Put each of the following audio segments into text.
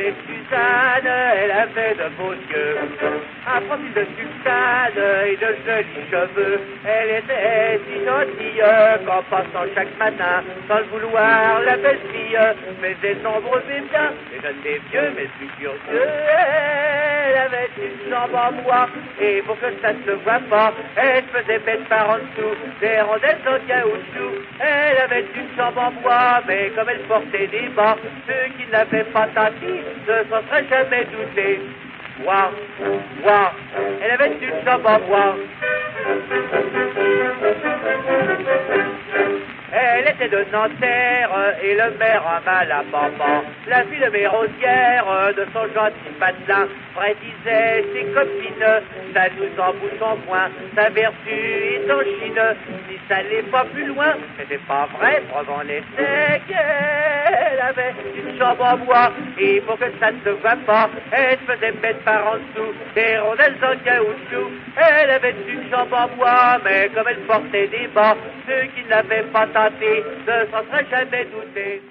s'appelait Suzanne, elle avait de beaux yeux, un profil de sultane et de jolis cheveux. Elle était si gentille qu'en passant chaque matin dans le vouloir, la belle fille faisait nombreux biens et de ses vieux mais plus curieux. Elle avait une jambe en bois et pour que ça ne se voit pas, elle faisait mettre par en dessous des rondelles en caoutchouc. Elle avait une jambe en bois, mais comme elle portait des bas, ceux qui ne l'avaient pas tâté ne s'en seraient jamais doutés. Bois, bois, elle avait une jambe en bois. Elle était de Nanterre et le maire un mal à papa. La fille de Mérosière de son gentil patelin prédisait ses copines. Ça nous embouche en moins, sa vertu est en Chine. Si ça n'allait pas plus loin, c'était pas vrai, preuve en était qu'elle avait une chambre en bois. Et pour que ça ne se voit pas, elle faisait mettre par en dessous des rondelles en caoutchouc. Elle avait une chambre en bois, mais comme elle portait des bas, ceux qui ne l'avaient pas tenté ne s'en seraient jamais doutés.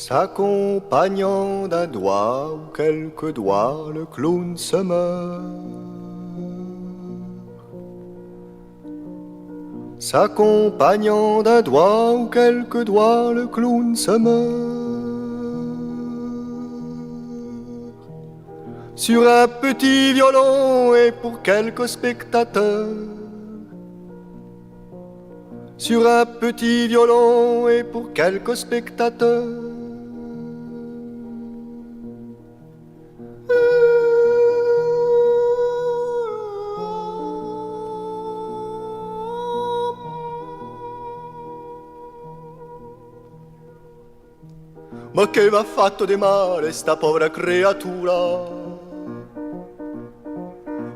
S'accompagnant d'un doigt ou quelques doigts, le clown se meurt. S'accompagnant d'un doigt ou quelques doigts, le clown se meurt. Sur un petit violon et pour quelques spectateurs. Sur un petit violon et pour quelques spectateurs. Ma che m'ha fatto di male sta povera creatura?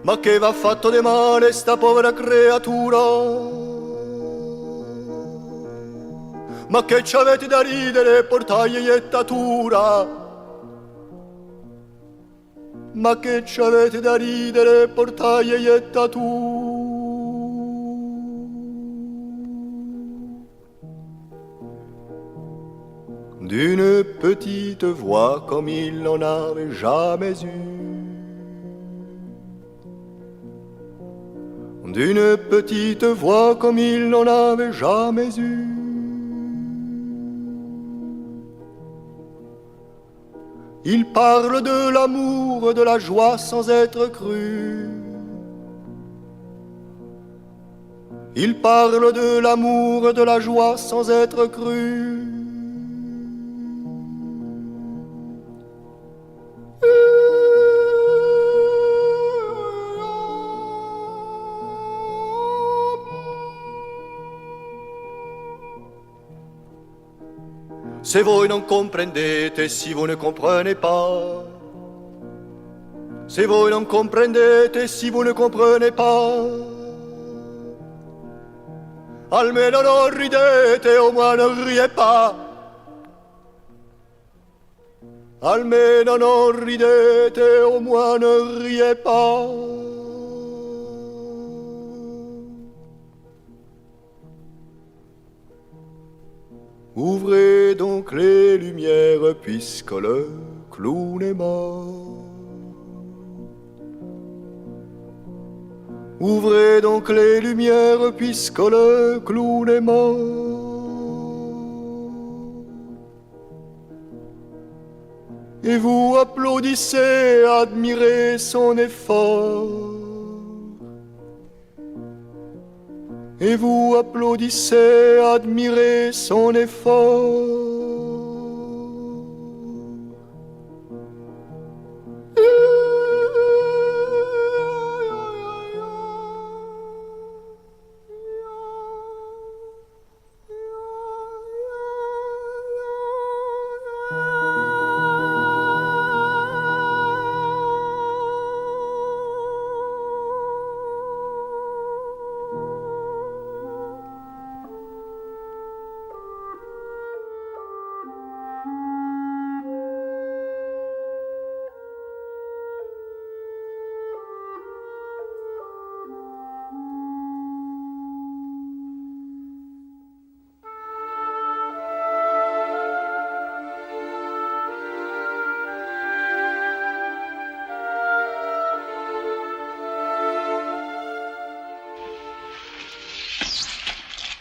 Ma che m'ha fatto di male sta povera creatura? Ma che ci avete da ridere, portaglie iettatura? Ma che ci avete da ridere, portaglie iettatura? D'une petite voix comme il n'en avait jamais eu. D'une petite voix comme il n'en avait jamais eu. Il parle de l'amour, de la joie sans être cru. Il parle de l'amour, de la joie sans être cru. Se voi non comprendete, si vous ne comprenez pas. Se voi non comprendete, si vous ne comprenez pas. Almeno non ridete, au moins ne riez pas. Almeno non ridete, au moins ne riez pas. Ouvrez donc les lumières puisque le clown est mort. Ouvrez donc les lumières puisque le clown est mort. Et vous applaudissez, admirez son effort. Et vous applaudissez, admirez son effort.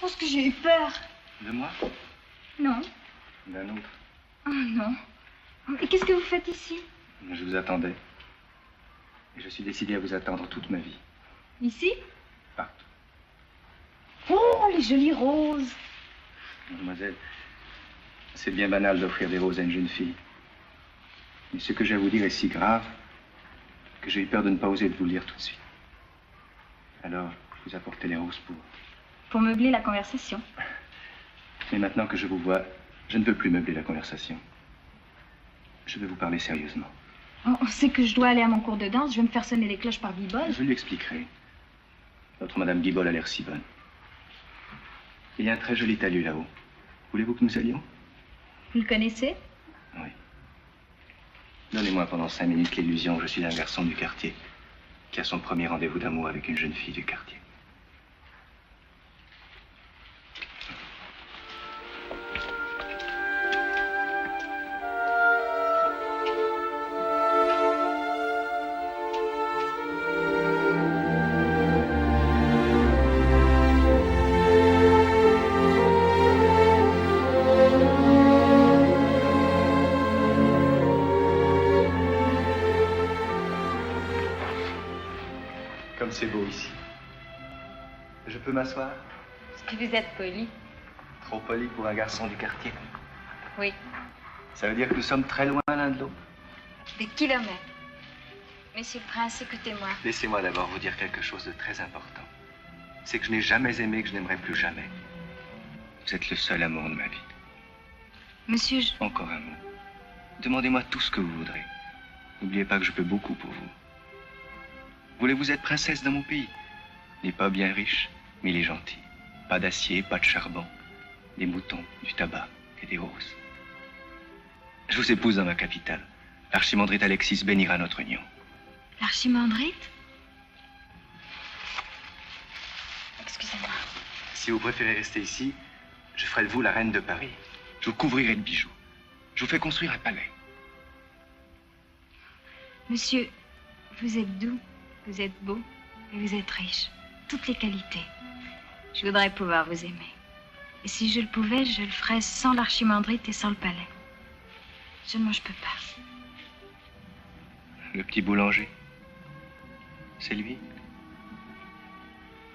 pense que j'ai eu peur. De moi? Non. D'un autre? Oh non. Et qu'est-ce que vous faites ici? Je vous attendais. Et je suis décidé à vous attendre toute ma vie. Ici? Partout. Oh, les jolies roses. Mademoiselle, c'est bien banal d'offrir des roses à une jeune fille. Mais ce que j'ai à vous dire est si grave que j'ai eu peur de ne pas oser vous le dire tout de suite. Alors, je vous apportais les roses pour meubler la conversation. Mais maintenant que je vous vois, je ne veux plus meubler la conversation. Je vais vous parler sérieusement. On sait que je dois aller à mon cours de danse. Je vais me faire sonner les cloches par Guibol. Je lui expliquerai. Notre Madame Guibol a l'air si bonne. Il y a un très joli talus là-haut. Voulez-vous que nous allions? Vous le connaissez? Oui. Donnez-moi pendant 5 minutes l'illusion que je suis un garçon du quartier qui a son premier rendez-vous d'amour avec une jeune fille du quartier. peux m'asseoir? Est-ce que vous êtes poli? Trop poli pour un garçon du quartier. Oui. Ça veut dire que nous sommes très loin l'un de l'autre. Des kilomètres. Monsieur le prince, écoutez-moi. Laissez-moi d'abord vous dire quelque chose de très important. C'est que je n'ai jamais aimé, que je n'aimerai plus jamais. Vous êtes le seul amour de ma vie. Monsieur, Encore un mot. Demandez-moi tout ce que vous voudrez. N'oubliez pas que je peux beaucoup pour vous. Voulez-vous être princesse dans mon pays? Il n'est pas bien riche, mais il est gentil. Pas d'acier, pas de charbon. Des moutons, du tabac et des roses. Je vous épouse dans ma capitale. L'archimandrite Alexis bénira notre union. l'archimandrite? Excusez-moi. Si vous préférez rester ici, je ferai de vous la reine de Paris. Je vous couvrirai de bijoux. Je vous fais construire un palais. Monsieur, vous êtes doux, vous êtes beau et vous êtes riche. Toutes les qualités. Je voudrais pouvoir vous aimer. Et si je le pouvais, je le ferais sans l'archimandrite et sans le palais. Seulement, je peux pas. Le petit boulanger. C'est lui?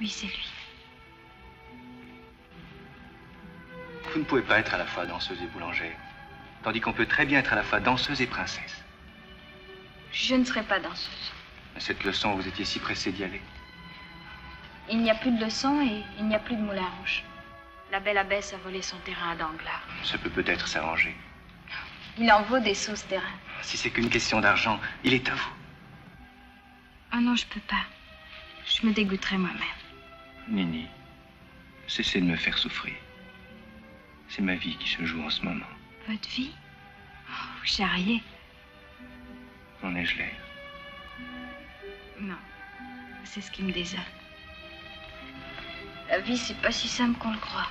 Oui, c'est lui. Vous ne pouvez pas être à la fois danseuse et boulangère. Tandis qu'on peut très bien être à la fois danseuse et princesse. Je ne serai pas danseuse. Mais cette leçon, vous étiez si pressé d'y aller. Il n'y a plus de leçons et il n'y a plus de moulin rouge. La belle abbesse a volé son terrain à Danglars. Ça peut peut-être s'arranger. Il en vaut des sous, ce terrain. Si c'est qu'une question d'argent, il est à vous. Ah non, je peux pas. Je me dégoûterai moi-même. Nini, cessez de me faire souffrir. C'est ma vie qui se joue en ce moment. Votre vie? Oh, vous charriez. En ai-je l'air? Non, c'est ce qui me désole. La vie, c'est pas si simple qu'on le croit.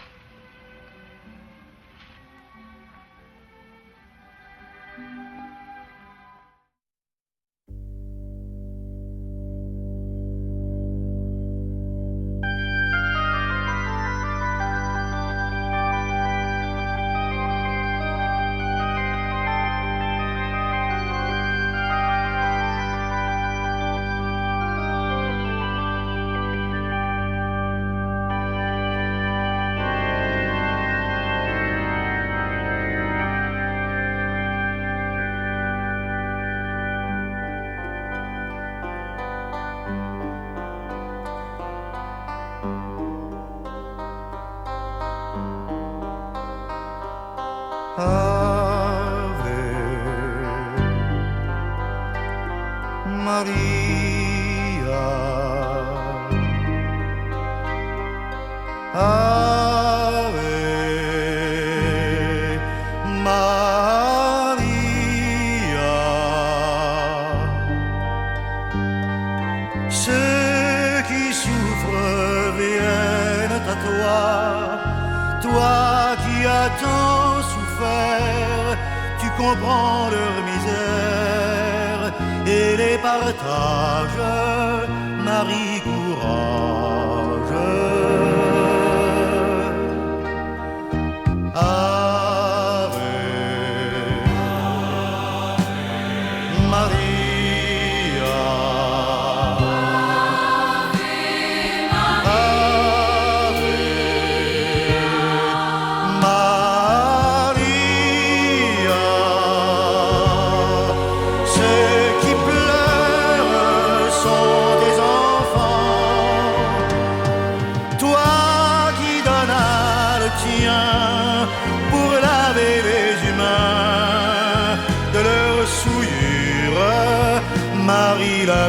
Maria, Ave Maria. Ceux qui souffrent viennent à toi, toi qui as tant souffert, tu comprends leur misère et les partage, Marie courage. Ave Maria, Ave Maria. Ceux qui pleurent sont des enfants, toi qui donnas le tien pour laver les humains de leur souillure, Marie la